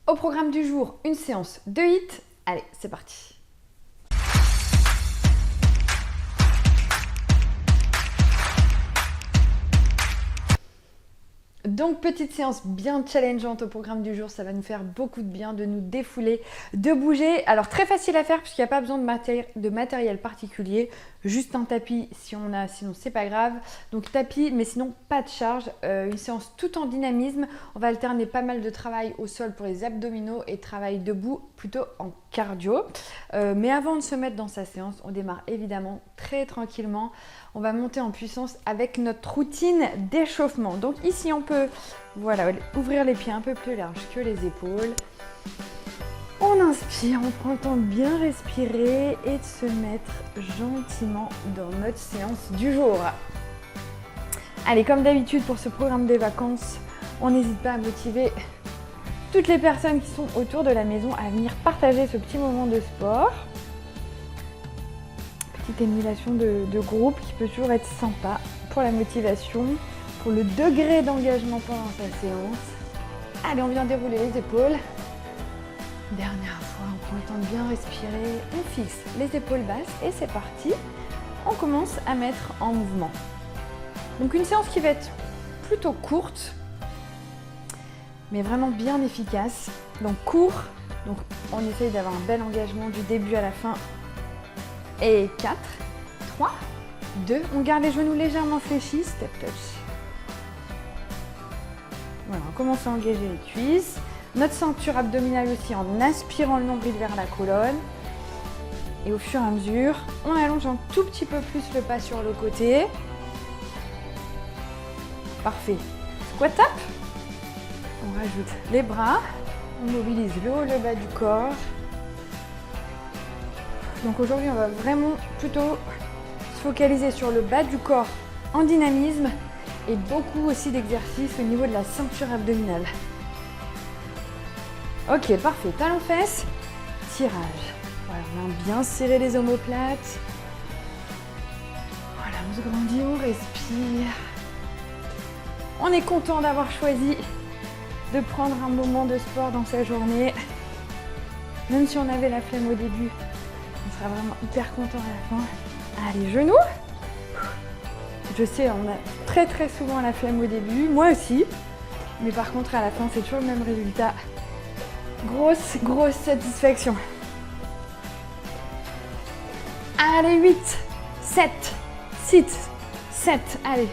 Au programme du jour, une séance de HIIT. Allez, c'est parti. Donc, petite séance bien challengeante au programme du jour, ça va nous faire beaucoup de bien de nous défouler, de bouger. Alors, très facile à faire puisqu'il n'y a pas besoin de matériel particulier, juste un tapis si on a, sinon c'est pas grave. Donc, tapis, mais sinon pas de charge, une séance tout en dynamisme. On va alterner pas mal de travail au sol pour les abdominaux et travail debout plutôt en cardio. Mais avant de se mettre dans sa séance, on démarre évidemment très tranquillement. On va monter en puissance avec notre routine d'échauffement. Donc ici, on peut ouvrir les pieds un peu plus larges que les épaules. On inspire, on prend le temps de bien respirer et de se mettre gentiment dans notre séance du jour. Allez, comme d'habitude pour ce programme des vacances, on n'hésite pas à motiver toutes les personnes qui sont autour de la maison à venir partager ce petit moment de sport. Petite émulation de groupe qui peut toujours être sympa pour la motivation, pour le degré d'engagement pendant sa séance. Allez, on vient dérouler les épaules. Dernière fois, on prend le temps de bien respirer. On fixe les épaules basses et c'est parti. On commence à mettre en mouvement. Donc une séance qui va être plutôt courte, mais vraiment bien efficace. Donc court, donc on essaye d'avoir un bel engagement du début à la fin. Et 4, 3, 2, on garde les genoux légèrement fléchis, step touch. Voilà, on commence à engager les cuisses. Notre ceinture abdominale aussi en aspirant le nombril vers la colonne. Et au fur et à mesure, on allonge un tout petit peu plus le pas sur le côté. Parfait. Squat tap. On rajoute les bras. On mobilise le haut, le bas du corps. Donc aujourd'hui, on va vraiment plutôt se focaliser sur le bas du corps en dynamisme et beaucoup aussi d'exercices au niveau de la ceinture abdominale. Ok, parfait. Talons fesses, tirage. Voilà, on a bien serré les omoplates. Voilà, on se grandit, on respire. On est content d'avoir choisi de prendre un moment de sport dans sa journée. Même si on avait la flemme au début, on sera vraiment hyper content à la fin. Allez, genoux. Je sais, on a très souvent la flemme au début, moi aussi. Mais par contre, à la fin, c'est toujours le même résultat. Grosse satisfaction. Allez, 8, 7, 6, 7. Allez,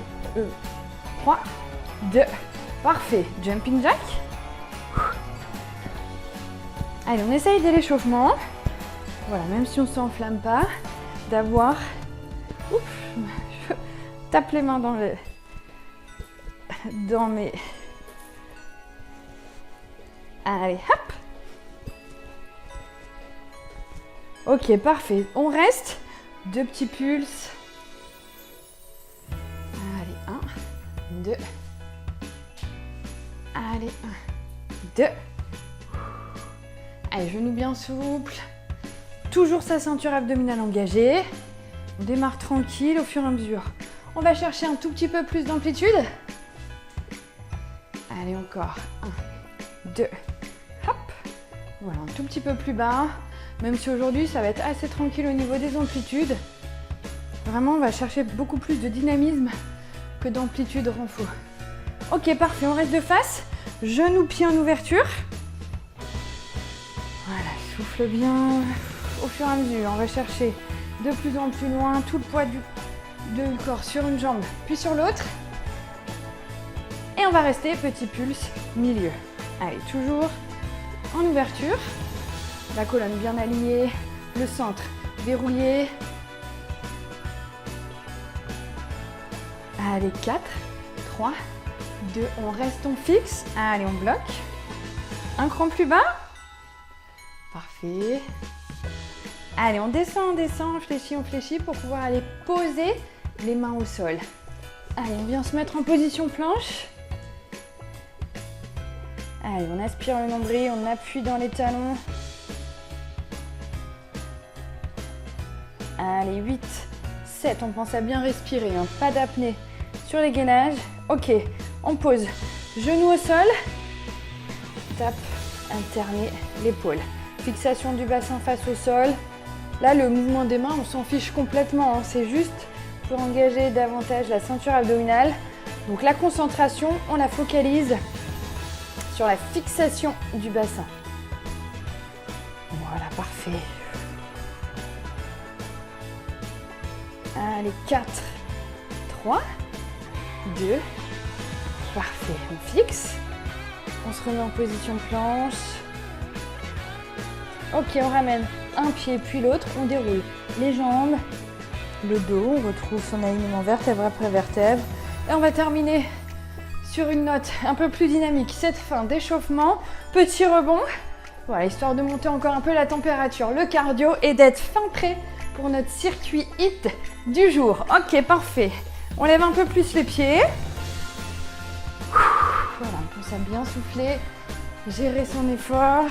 3, 2. Parfait. Jumping jack. Allez, on essaye de l'échauffement. Voilà, même si on ne s'enflamme pas, d'avoir... Je tape les mains dans mes... Allez, hop. Ok, parfait. On reste. 2 petits pulses. Allez, 1, 2. Allez, 1, 2. Allez, genoux bien souples. Toujours sa ceinture abdominale engagée. On démarre tranquille au fur et à mesure. On va chercher un tout petit peu plus d'amplitude. Allez, encore. 1, 2. Hop. Voilà, un tout petit peu plus bas. Même si aujourd'hui, ça va être assez tranquille au niveau des amplitudes. Vraiment, on va chercher beaucoup plus de dynamisme que d'amplitude renfort. Ok, parfait. On reste de face. Genoux, pieds en ouverture. Voilà, souffle bien. Au fur et à mesure, on va chercher de plus en plus loin tout le poids du corps sur une jambe, puis sur l'autre. Et on va rester petit pulse milieu. Allez, toujours en ouverture. La colonne bien alignée, le centre verrouillé. Allez, 4, 3, 2, on reste, on fixe. Allez, on bloque. Un cran plus bas. Parfait. Allez, on descend, on fléchit pour pouvoir aller poser les mains au sol. Allez, on vient se mettre en position planche. Allez, on aspire le nombril, on appuie dans les talons. Allez, 8, 7, on pense à bien respirer, hein, pas d'apnée sur les gainages. Ok, on pose, genoux au sol, tape alterner l'épaule. Fixation du bassin face au sol. Là, le mouvement des mains, on s'en fiche complètement, hein. C'est juste pour engager davantage la ceinture abdominale. Donc la concentration, on la focalise sur la fixation du bassin. Voilà, parfait. Allez, 4, 3, 2, parfait. On fixe. On se remet en position planche. Ok, on ramène un pied puis l'autre. On déroule les jambes, le dos. On retrouve son alignement vertèbre après vertèbre. Et on va terminer sur une note un peu plus dynamique. Cette fin d'échauffement. Petit rebond. Voilà, histoire de monter encore un peu la température, le cardio et d'être fin prêt pour notre circuit HIIT du jour. Ok, parfait. On lève un peu plus les pieds. Voilà, on pense à bien souffler, gérer son effort.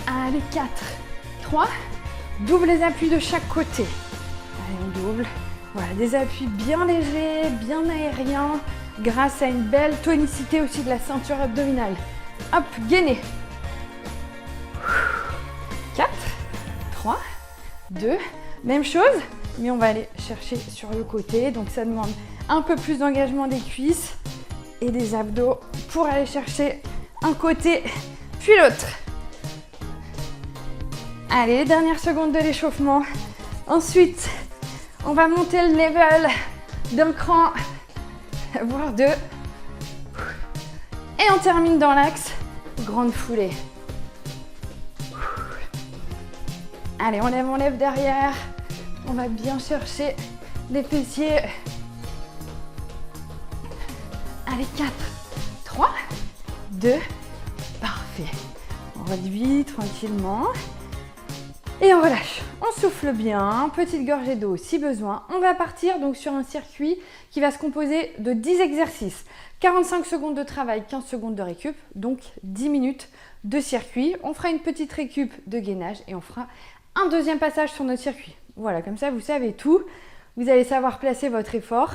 Allez, 4, 3, double les appuis de chaque côté. Allez, on double. Voilà, des appuis bien légers, bien aériens, grâce à une belle tonicité aussi de la ceinture abdominale. Hop, gainez. 4, 3, 2, même chose, mais on va aller chercher sur le côté. Donc ça demande un peu plus d'engagement des cuisses et des abdos pour aller chercher un côté puis l'autre. Allez, dernière seconde de l'échauffement. Ensuite, on va monter le level d'un cran, voire deux. Et on termine dans l'axe, grande foulée. Allez, on lève derrière. On va bien chercher les fessiers. Allez, 4, 3, 2, parfait. On réduit tranquillement. Et on relâche. On souffle bien, petite gorgée d'eau si besoin. On va partir donc sur un circuit qui va se composer de 10 exercices. 45 secondes de travail, 15 secondes de récup, donc 10 minutes de circuit. On fera une petite récup de gainage et on fera un deuxième passage sur notre circuit. Voilà, comme ça vous savez tout. Vous allez savoir placer votre effort.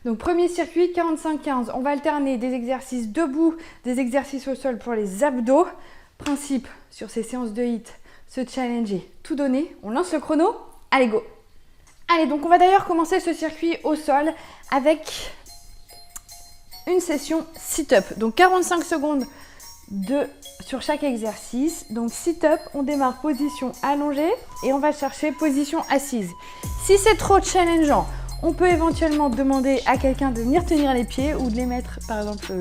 Donc premier circuit, 45-15. On va alterner des exercices debout, des exercices au sol pour les abdos. Principe sur ces séances de HIIT, se challenger, tout donner. On lance le chrono. Allez, go! Allez, donc on va d'ailleurs commencer ce circuit au sol avec une session sit-up. Donc 45 secondes sur chaque exercice. Donc sit-up, on démarre position allongée et on va chercher position assise. Si c'est trop challengeant, on peut éventuellement demander à quelqu'un de venir tenir les pieds ou de les mettre par exemple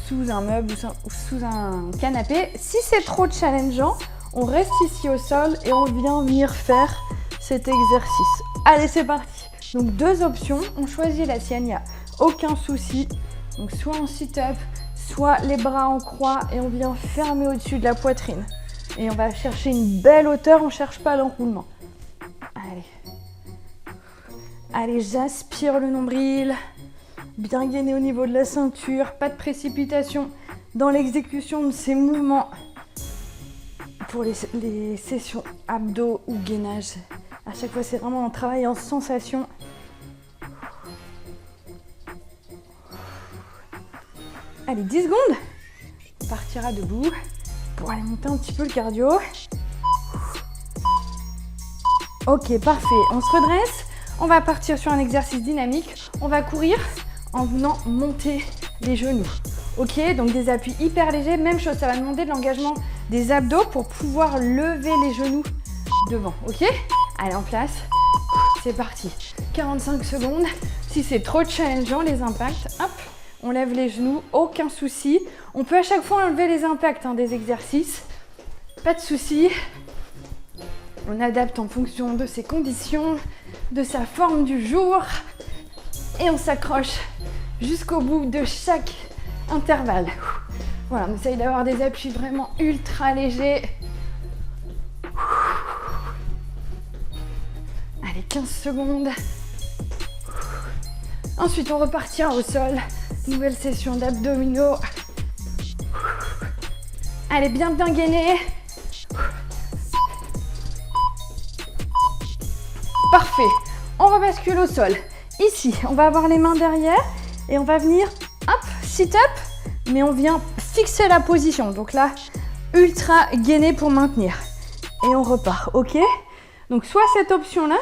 sous un meuble ou sous un canapé. Si c'est trop challengeant, on reste ici au sol et on vient venir faire cet exercice. Allez, c'est parti. Donc deux options, on choisit la sienne, il n'y a aucun souci. Donc soit en sit-up, soit les bras en croix et on vient fermer au-dessus de la poitrine. Et on va chercher une belle hauteur, on ne cherche pas l'enroulement. Allez. Allez, j'aspire le nombril. Bien gainé au niveau de la ceinture, pas de précipitation dans l'exécution de ces mouvements. Pour les sessions abdos ou gainage, à chaque fois c'est vraiment un travail en sensation. Allez, 10 secondes. On partira debout pour aller monter un petit peu le cardio. Ok, parfait. On se redresse. On va partir sur un exercice dynamique. On va courir en venant monter les genoux. Ok, donc des appuis hyper légers. Même chose, ça va demander de l'engagement des abdos pour pouvoir lever les genoux devant. Ok, allez, en place. C'est parti. 45 secondes. Si c'est trop challengeant, les impacts, hop, on lève les genoux, aucun souci. On peut à chaque fois enlever les impacts des exercices. Pas de souci. On adapte en fonction de ses conditions, de sa forme du jour. Et on s'accroche jusqu'au bout de chaque intervalle. Voilà, on essaye d'avoir des appuis vraiment ultra légers. Allez, 15 secondes. Ensuite, on repartira au sol. Nouvelle session d'abdominaux. Allez, bien gainé. Parfait. On rebascule au sol. Ici, on va avoir les mains derrière et on va venir, hop, sit-up, mais on vient fixer la position. Donc là, ultra gainé pour maintenir. Et on repart, ok? Donc soit cette option-là,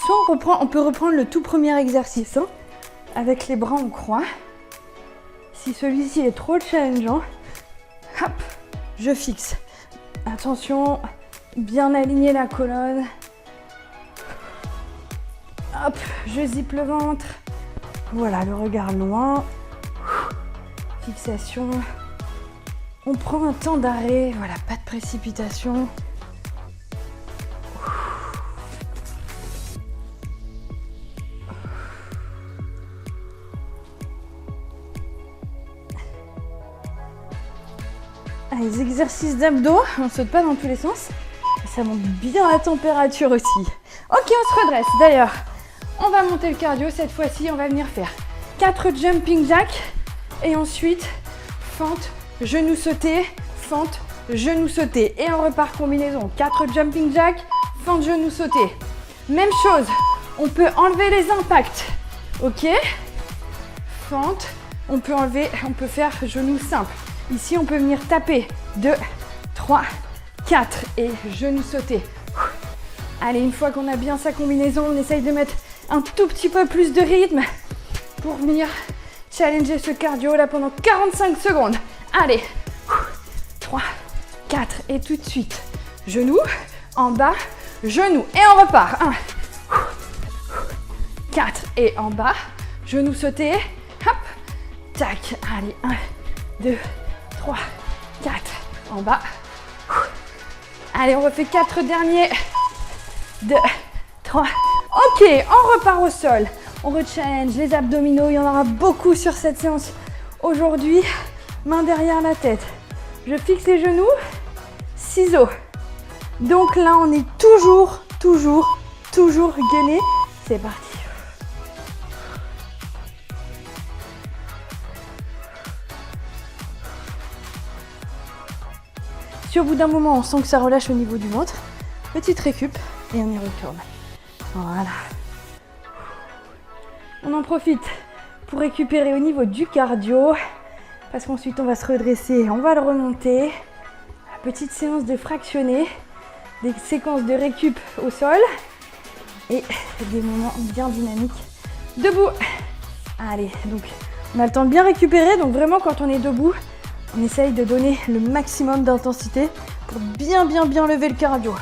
soit on peut reprendre le tout premier exercice, hein, avec les bras en croix. Si celui-ci est trop challengeant, hop, je fixe. Attention, bien aligner la colonne. Hop, je zippe le ventre. Voilà, le regard loin. Fixation. On prend un temps d'arrêt. Voilà, pas de précipitation. Les exercices d'abdos, on ne saute pas dans tous les sens. Ça monte bien la température aussi. Ok, on se redresse. D'ailleurs, on va monter le cardio. Cette fois-ci, on va venir faire 4 jumping jacks. Et ensuite, fente, genou sauté, fente, genou sauté. Et on repart combinaison. 4 jumping jacks, fente, genou sauté. Même chose, on peut enlever les impacts. Ok, fente, on peut faire genou simple. Ici, on peut venir taper 2, 3, 4 et genou sauté. Allez, une fois qu'on a bien sa combinaison, on essaye de mettre un tout petit peu plus de rythme pour venir challenger ce cardio là pendant 45 secondes. Allez, 3, 4 et tout de suite. Genou, en bas, genou et on repart. 1, 4 et en bas, genou sauté. Hop, tac. Allez, 1, 2, 3, 4, en bas. Allez, on refait 4 derniers. 2, 3. Ok, on repart au sol. On re-challenge les abdominaux. Il y en aura beaucoup sur cette séance aujourd'hui. Main derrière la tête. Je fixe les genoux. Ciseaux. Donc là, on est toujours gainé. C'est parti. Si au bout d'un moment, on sent que ça relâche au niveau du ventre, petite récup et on y retourne. Voilà. On en profite pour récupérer au niveau du cardio parce qu'ensuite, on va se redresser, on va le remonter. Petite séance de fractionné, des séquences de récup au sol et des moments bien dynamiques debout. Allez, donc on a le temps de bien récupérer, donc vraiment quand on est debout, on essaye de donner le maximum d'intensité pour bien lever le cardio.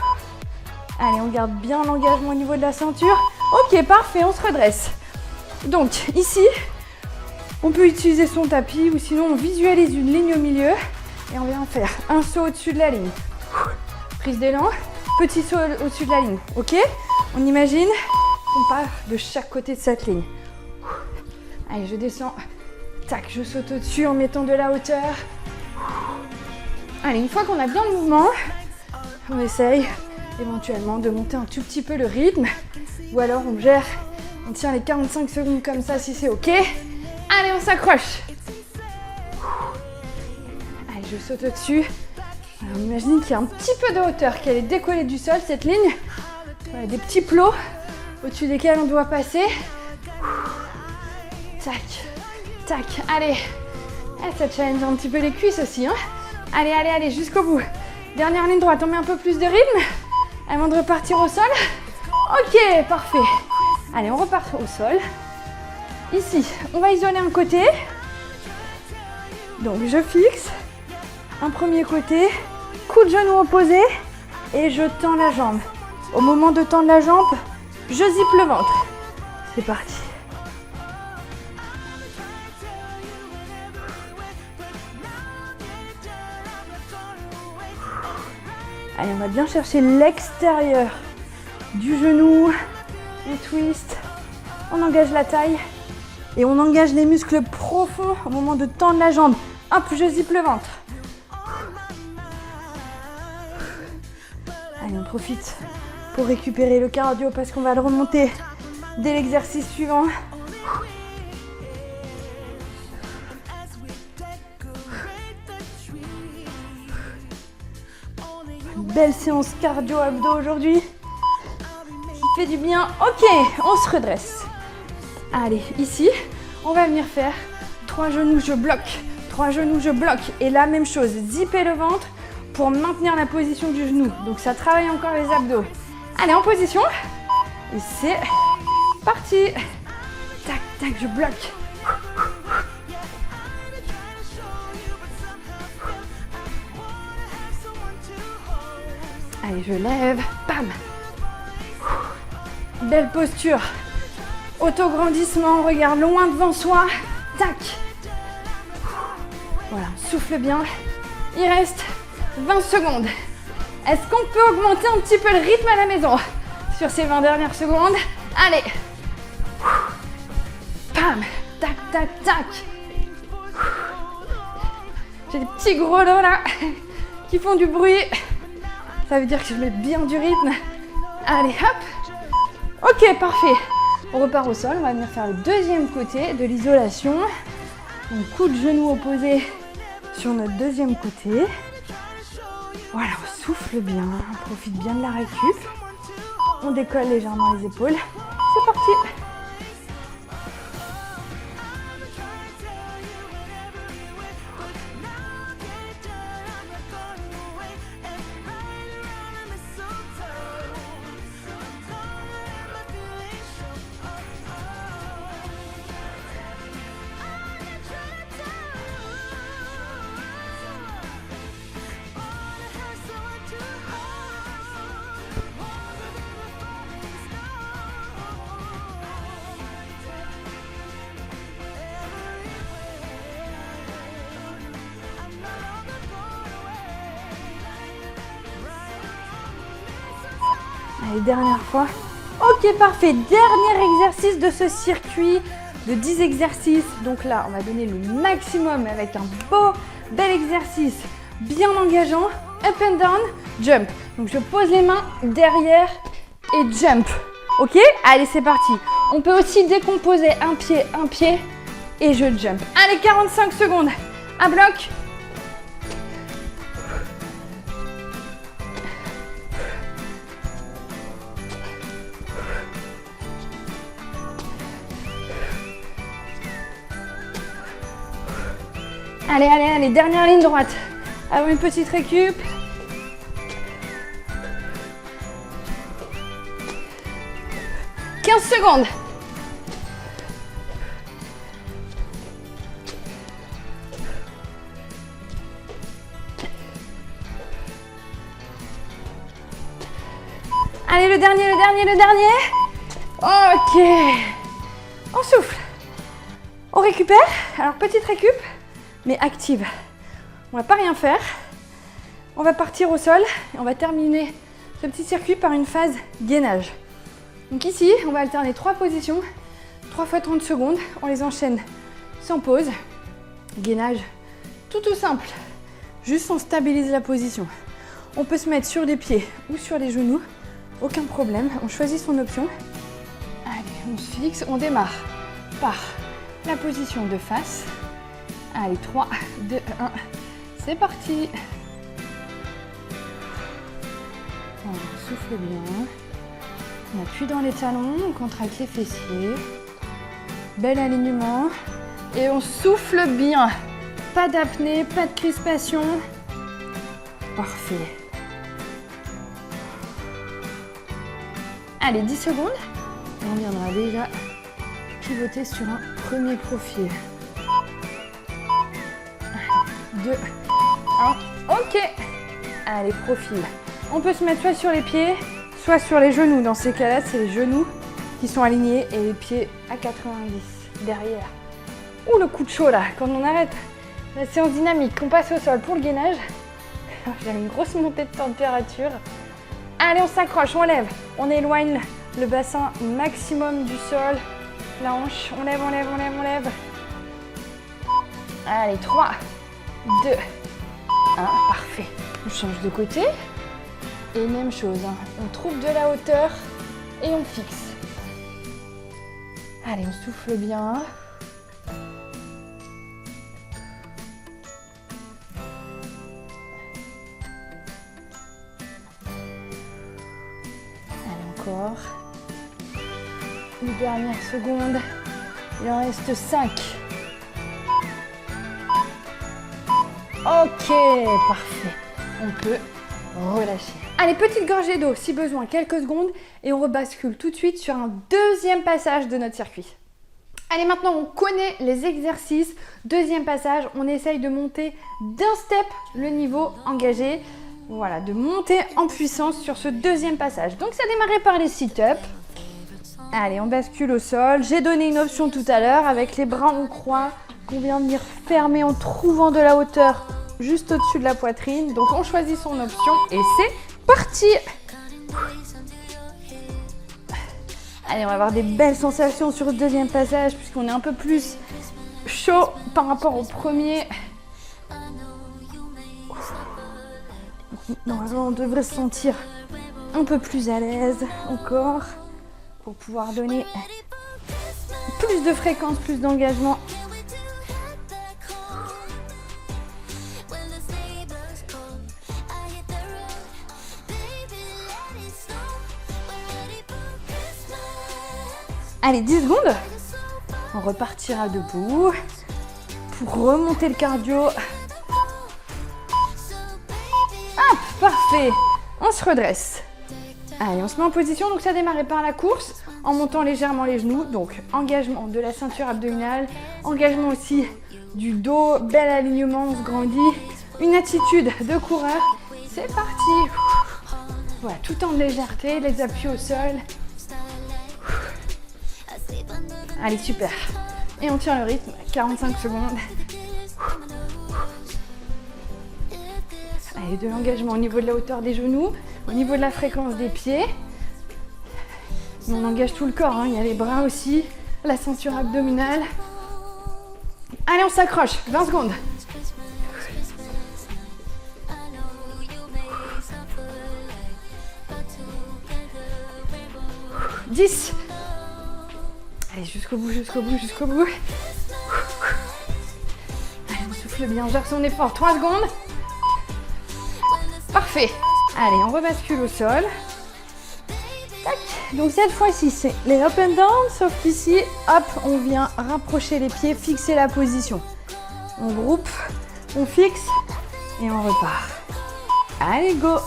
Allez, on garde bien l'engagement au niveau de la ceinture. Ok, parfait, on se redresse. Donc ici, on peut utiliser son tapis ou sinon on visualise une ligne au milieu et on vient faire un saut au-dessus de la ligne. Prise d'élan, petit saut au-dessus de la ligne. Ok, on imagine qu'on part de chaque côté de cette ligne. Allez, je descends. Tac, je saute au-dessus en mettant de la hauteur. Allez, une fois qu'on a bien le mouvement, on essaye éventuellement de monter un tout petit peu le rythme. Ou alors on tient les 45 secondes comme ça si c'est ok. Allez, on s'accroche. Allez, je saute au-dessus. On imagine qu'il y a un petit peu de hauteur, qu'elle est décollée du sol, cette ligne. Voilà, des petits plots au-dessus desquels on doit passer. Tac. Tac, allez. Ça challenge un petit peu les cuisses aussi, hein. Allez, jusqu'au bout. Dernière ligne droite, on met un peu plus de rythme avant de repartir au sol. Ok, parfait. Allez, on repart au sol. Ici, on va isoler un côté. Donc, je fixe un premier côté, coup de genou opposé et je tends la jambe. Au moment de tendre la jambe, je zippe le ventre. C'est parti. Allez, on va bien chercher l'extérieur du genou. On twist. On engage la taille. Et on engage les muscles profonds au moment de tendre la jambe. Hop, je zippe le ventre. Allez, on profite pour récupérer le cardio parce qu'on va le remonter dès l'exercice suivant. Belle séance cardio-abdos aujourd'hui. Ça fait du bien. Ok, on se redresse. Allez, ici, on va venir faire 3 genoux, je bloque. 3 genoux, je bloque. Et la même chose, zipper le ventre pour maintenir la position du genou. Donc ça travaille encore les abdos. Allez, en position. Et c'est parti. Tac, tac, je bloque. Allez, je lève. Bam. Belle posture. Autograndissement, regarde loin devant soi. Tac. Voilà, souffle bien. Il reste 20 secondes. Est-ce qu'on peut augmenter un petit peu le rythme à la maison sur ces 20 dernières secondes? Allez. Bam. Tac, tac, tac. J'ai des petits grelots là qui font du bruit. Ça veut dire que je mets bien du rythme. Allez, hop. Ok, parfait. On repart au sol. On va venir faire le deuxième côté de l'isolation. Donc, coup de genou opposé sur notre deuxième côté. Voilà, on souffle bien. On profite bien de la récup. On décolle légèrement les épaules. C'est parti. Allez, dernière fois. Ok, parfait. Dernier exercice de ce circuit de 10 exercices. Donc là, on va donner le maximum avec un beau, bel exercice bien engageant. Up and down, jump. Donc je pose les mains derrière et jump. Ok? Allez, c'est parti. On peut aussi décomposer un pied et je jump. Allez, 45 secondes. Un bloc. Allez, allez, allez, dernière ligne droite. Avant une petite récup. « 15 secondes. Allez, le dernier. Ok. On souffle. On récupère. Alors, petite récup, mais active. On va pas rien faire. On va partir au sol et on va terminer ce petit circuit par une phase gainage. Donc ici, on va alterner 3 positions, 3 fois 30 secondes. On les enchaîne sans pause. Gainage, tout simple. Juste on stabilise la position. On peut se mettre sur les pieds ou sur les genoux. Aucun problème. On choisit son option. Allez, on se fixe. On démarre par la position de face. Allez, 3, 2, 1. C'est parti. On souffle bien. On appuie dans les talons, on contracte les fessiers. Bel alignement. Et on souffle bien. Pas d'apnée, pas de crispation. Parfait. Allez, 10 secondes. Et on viendra déjà pivoter sur un premier profil. 2, 1. Ok. Allez, profil. On peut se mettre soit sur les pieds, soit sur les genoux. Dans ces cas-là, c'est les genoux qui sont alignés et les pieds à 90 derrière. Ouh, le coup de chaud là, quand on arrête la séance dynamique, qu'on passe au sol pour le gainage. J'ai une grosse montée de température. Allez, on s'accroche, on lève. On éloigne le bassin maximum du sol. La hanche, on lève, on lève, on lève, on lève. Allez, 3, 2, 1, parfait. On change de côté. Et même chose, hein. On trouve de la hauteur et on fixe. Allez, on souffle bien. Allez, encore. Une dernière seconde. Il en reste 5, Ok, parfait. On peut relâcher. Allez, petite gorgée d'eau si besoin, quelques secondes et on rebascule tout de suite sur un deuxième passage de notre circuit. Allez, maintenant on connaît les exercices. Deuxième passage, on essaye de monter d'un step le niveau engagé. Voilà, de monter en puissance sur ce deuxième passage. Donc ça a démarré par les sit-ups. Allez, on bascule au sol. J'ai donné une option tout à l'heure avec les bras en croix qu'on vient de venir fermer en trouvant de la hauteur juste au-dessus de la poitrine. Donc on choisit son option et c'est parti. Allez, on va avoir des belles sensations sur le deuxième passage puisqu'on est un peu plus chaud par rapport au premier. Normalement, on devrait se sentir un peu plus à l'aise encore pour pouvoir donner plus de fréquence, plus d'engagement. Allez, 10 secondes. On repartira debout pour remonter le cardio. Hop, parfait. On se redresse. Allez, on se met en position. Donc, ça a démarré par la course en montant légèrement les genoux. Donc, engagement de la ceinture abdominale. Engagement aussi du dos. Bel alignement, on se grandit. Une attitude de coureur. C'est parti. Voilà, tout en légèreté. Les appuis au sol. Allez, super. Et on tient le rythme, 45 secondes. Allez, de l'engagement au niveau de la hauteur des genoux, au niveau de la fréquence des pieds. Mais on engage tout le corps, hein. Il y a les bras aussi, la ceinture abdominale. Allez, on s'accroche, 20 secondes. « 10. Allez, jusqu'au bout, jusqu'au bout, jusqu'au bout. Allez, on souffle bien, on gère son effort. 3 secondes. Parfait. Allez, on rebascule au sol. Tac. Donc cette fois-ci, c'est les up and down, sauf qu'ici, hop, on vient rapprocher les pieds, fixer la position. On groupe, on fixe et on repart. Allez, go.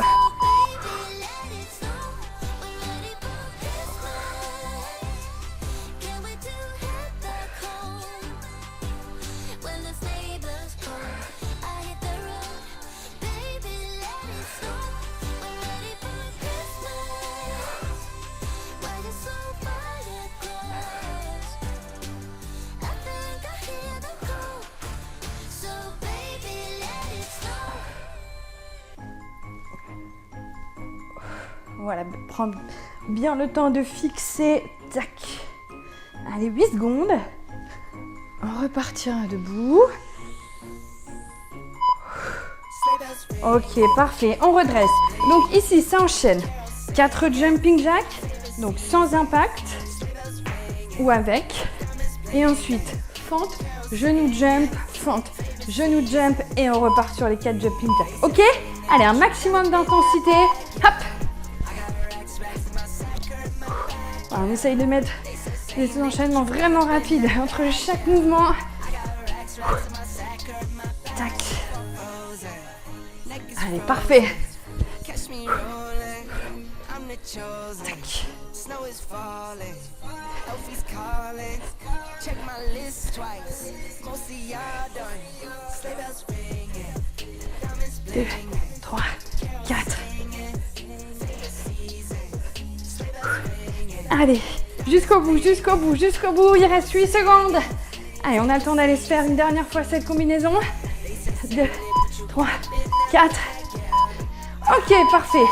Voilà, prendre bien le temps de fixer. Tac. Allez, 8 secondes. On repartira debout. Ok, parfait. On redresse. Donc ici, ça enchaîne. 4 jumping jacks, donc sans impact ou avec. Et ensuite, fente, genou jump, fente, genou jump et on repart sur les 4 jumping jacks. Ok? Allez, un maximum d'intensité. Hop! On essaye de mettre des enchaînements vraiment rapides entre chaque mouvement. Tac. Allez, parfait. Tac. Deux, 3, 4. Allez, jusqu'au bout, jusqu'au bout, jusqu'au bout. Il reste 8 secondes. Allez, on a le temps d'aller se faire une dernière fois cette combinaison. 2, 3, 4. Ok, parfait.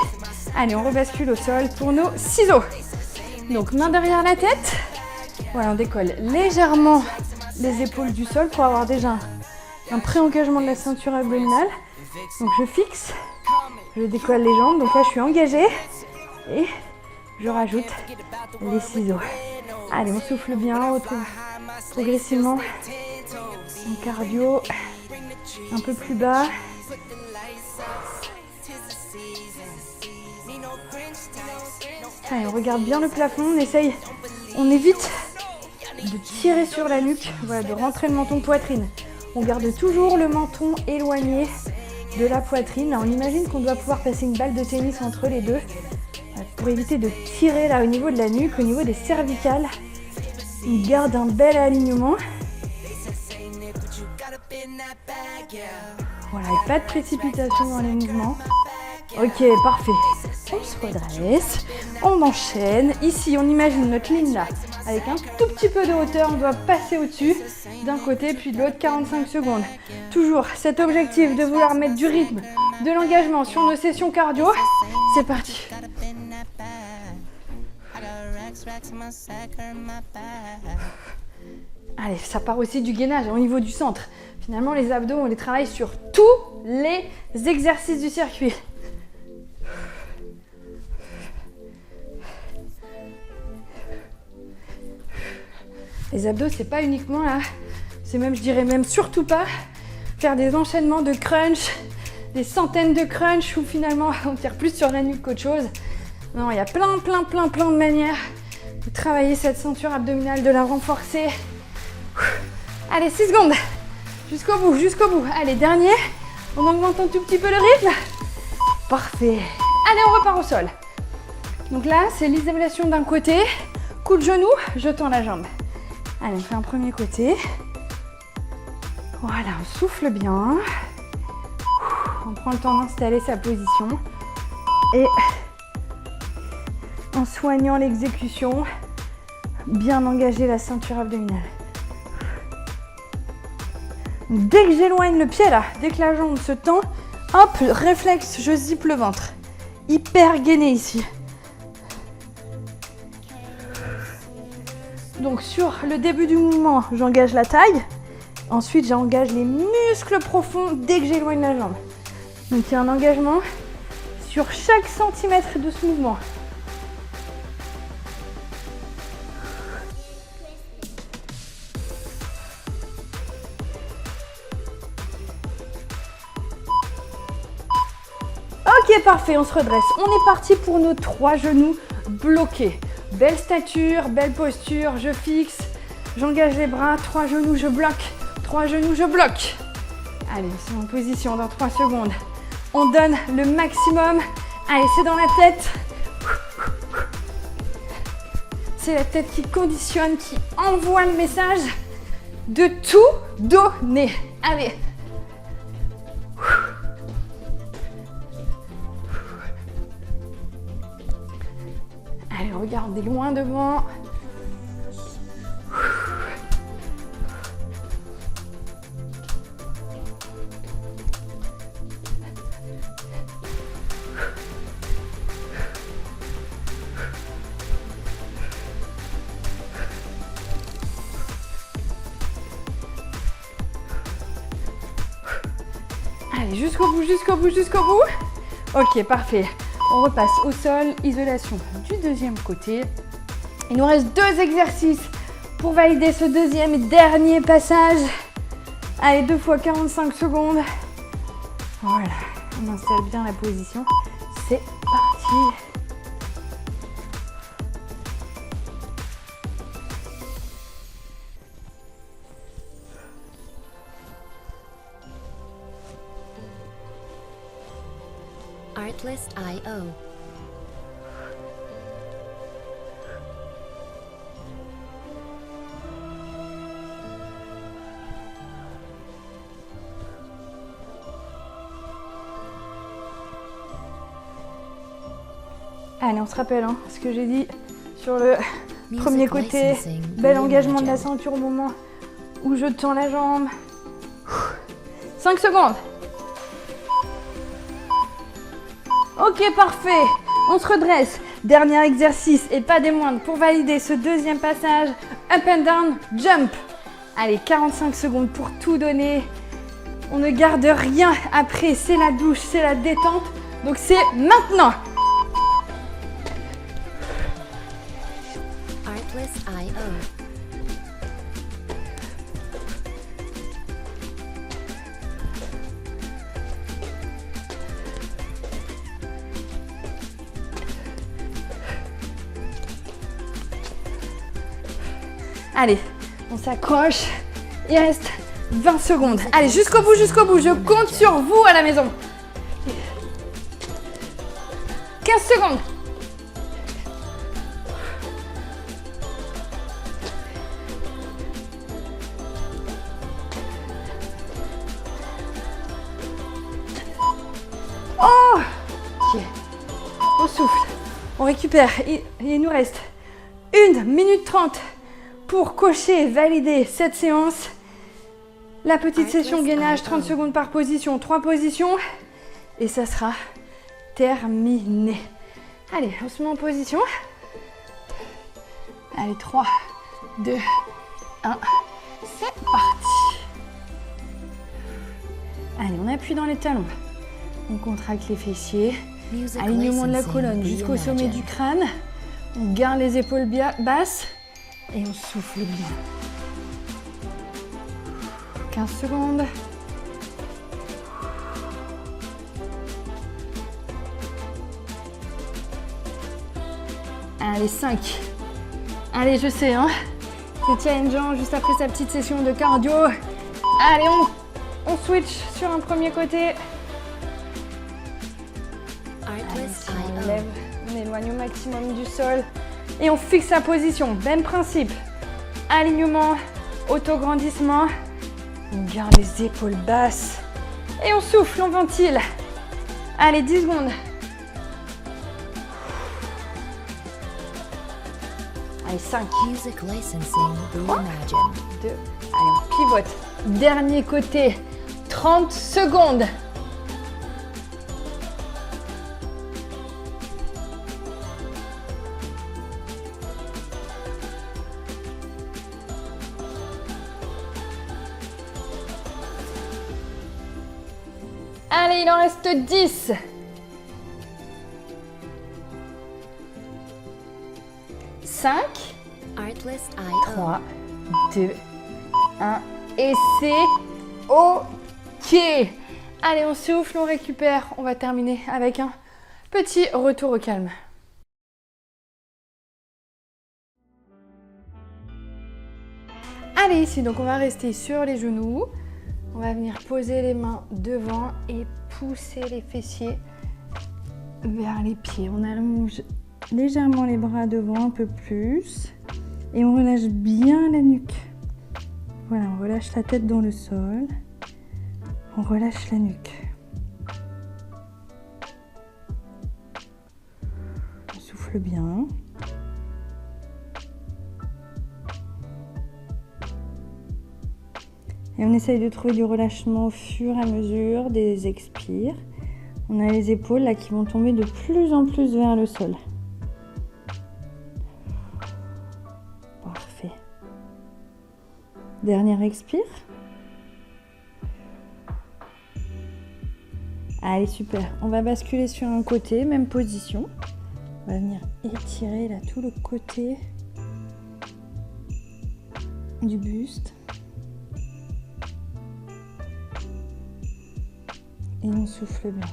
Allez, on rebascule au sol pour nos ciseaux. Donc, main derrière la tête. Voilà, on décolle légèrement les épaules du sol pour avoir déjà un pré-engagement de la ceinture abdominale. Donc, je fixe, je décolle les jambes. Donc là, je suis engagée et je rajoute les ciseaux. Allez, on souffle bien, on retrouve progressivement son cardio un peu plus bas. Allez, on regarde bien le plafond, on évite de tirer sur la nuque, voilà, de rentrer le menton poitrine On garde toujours le menton éloigné de la poitrine. Là, on imagine qu'on doit pouvoir passer une balle de tennis entre les deux pour éviter de tirer là au niveau de la nuque, au niveau des cervicales. On garde un bel alignement. Voilà, et pas de précipitation dans les mouvements. Ok, parfait. On se redresse, on enchaîne. Ici, on imagine notre ligne là, avec un tout petit peu de hauteur. On doit passer au-dessus d'un côté puis de l'autre, 45 secondes. Toujours cet objectif de vouloir mettre du rythme, de l'engagement sur nos sessions cardio. C'est parti. Allez, ça part aussi du gainage au niveau du centre. Finalement, les abdos, on les travaille sur tous les exercices du circuit. Les abdos, c'est pas uniquement là, c'est même, je dirais même surtout pas, faire des enchaînements de crunch, des centaines de crunch où finalement on tire plus sur la nuque qu'autre chose. Non, il y a plein de manières de travailler cette ceinture abdominale, de la renforcer. Allez, 6 secondes. Jusqu'au bout, jusqu'au bout. Allez, dernier. On augmente un tout petit peu le rythme. Parfait. Allez, on repart au sol. Donc là, c'est l'isolation d'un côté. Coup de genou, je tends la jambe. Allez, on fait un premier côté. Voilà, on souffle bien. On prend le temps d'installer sa position. Et en soignant l'exécution, bien engager la ceinture abdominale. Dès que j'éloigne le pied là, dès que la jambe se tend, hop, réflexe, je zippe le ventre. Hyper gainé ici. Donc sur le début du mouvement, j'engage la taille. Ensuite, j'engage les muscles profonds dès que j'éloigne la jambe. Donc il y a un engagement sur chaque centimètre de ce mouvement. Ok, parfait, on se redresse. On est parti pour nos 3 genoux bloqués. Belle stature, belle posture, je fixe, j'engage les bras, 3 genoux, je bloque, 3 genoux, je bloque. Allez, c'est en position dans 3 secondes. On donne le maximum. Allez, c'est dans la tête. C'est la tête qui conditionne, qui envoie le message de tout donner. Allez. Allez, regardez loin devant. Allez, jusqu'au bout, jusqu'au bout, jusqu'au bout. Ok, parfait. On repasse au sol, isolation du deuxième côté. Il nous reste 2 exercices pour valider ce deuxième et dernier passage. Allez, 2 fois 45 secondes. Voilà, on installe bien la position. C'est parti. Artlist.io. Allez, on se rappelle ce que j'ai dit sur le premier côté. Bel engagement de la ceinture au moment où je tends la jambe. 5 secondes. Ok, parfait. On se redresse. Dernier exercice et pas des moindres pour valider ce deuxième passage. Up and down, jump. Allez, 45 secondes pour tout donner. On ne garde rien après. C'est la douche, c'est la détente. Donc c'est maintenant. Artlist.io. Allez, on s'accroche. Il reste 20 secondes. Allez, jusqu'au bout, jusqu'au bout. Je compte sur vous à la maison. 15 secondes. Oh! Ok. On souffle. On récupère. Il nous reste 1 minute 30 pour cocher, valider cette séance. La petite session gainage, 30 secondes par position, 3 positions. Et ça sera terminé. Allez, on se met en position. Allez, 3, 2, 1. C'est parti. Allez, on appuie dans les talons. On contracte les fessiers. Alignement de la colonne jusqu'au sommet du crâne. On garde les épaules basses et on souffle bien. 15 secondes. Allez, 5. Allez, je sais, hein. C'est challengeant juste après sa petite session de cardio. Allez, on switch sur un premier côté. Allez, on lève, on éloigne au maximum du sol. Et on fixe la position. Même principe. Alignement, autograndissement. On garde les épaules basses. Et on souffle, on ventile. Allez, 10 secondes. Allez, 5. 3, 2. Allez, on pivote. Dernier côté. 30 secondes. Allez, il en reste 10. 5, 3, 2, 1. Et c'est OK. Allez, on souffle, on récupère. On va terminer avec un petit retour au calme. Allez, ici, donc on va rester sur les genoux. On va venir poser les mains devant et pousser les fessiers vers les pieds. On allonge légèrement les bras devant un peu plus et on relâche bien la nuque. Voilà, on relâche la tête dans le sol. On relâche la nuque. On souffle bien. Et on essaye de trouver du relâchement au fur et à mesure des expires. On a les épaules là qui vont tomber de plus en plus vers le sol. Parfait. Dernier expire. Allez, super. On va basculer sur un côté, même position. On va venir étirer là tout le côté du buste. Et on souffle bien.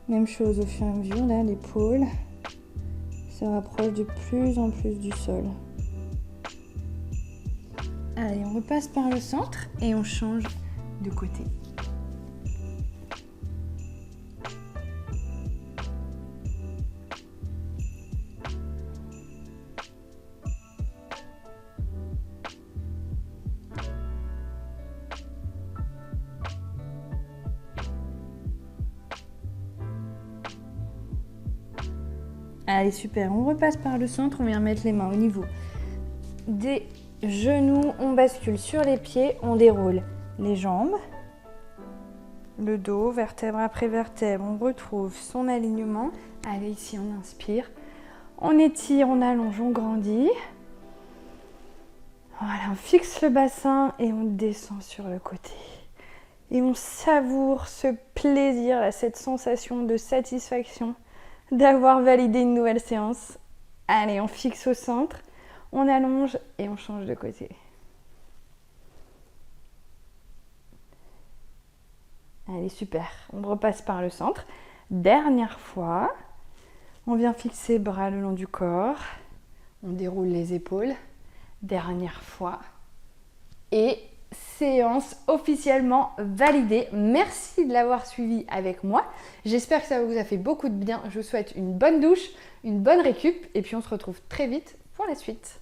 Même chose au fur et à mesure, là, l'épaule se rapproche de plus en plus du sol. Allez, on repasse par le centre et on change de côté. Allez, super. On repasse par le centre. On vient mettre les mains au niveau des genoux. On bascule sur les pieds. On déroule les jambes, le dos, vertèbre après vertèbre. On retrouve son alignement. Allez, ici, on inspire. On étire, on allonge, on grandit. Voilà, on fixe le bassin et on descend sur le côté. Et on savoure ce plaisir, là, cette sensation de satisfaction d'avoir validé une nouvelle séance. Allez, on fixe au centre, on allonge et on change de côté. Allez, super. On repasse par le centre. Dernière fois, on vient fixer bras le long du corps. On déroule les épaules. dernière fois. Et séance officiellement validée. Merci de l'avoir suivi avec moi. J'espère que ça vous a fait beaucoup de bien. Je vous souhaite une bonne douche, une bonne récup et puis on se retrouve très vite pour la suite.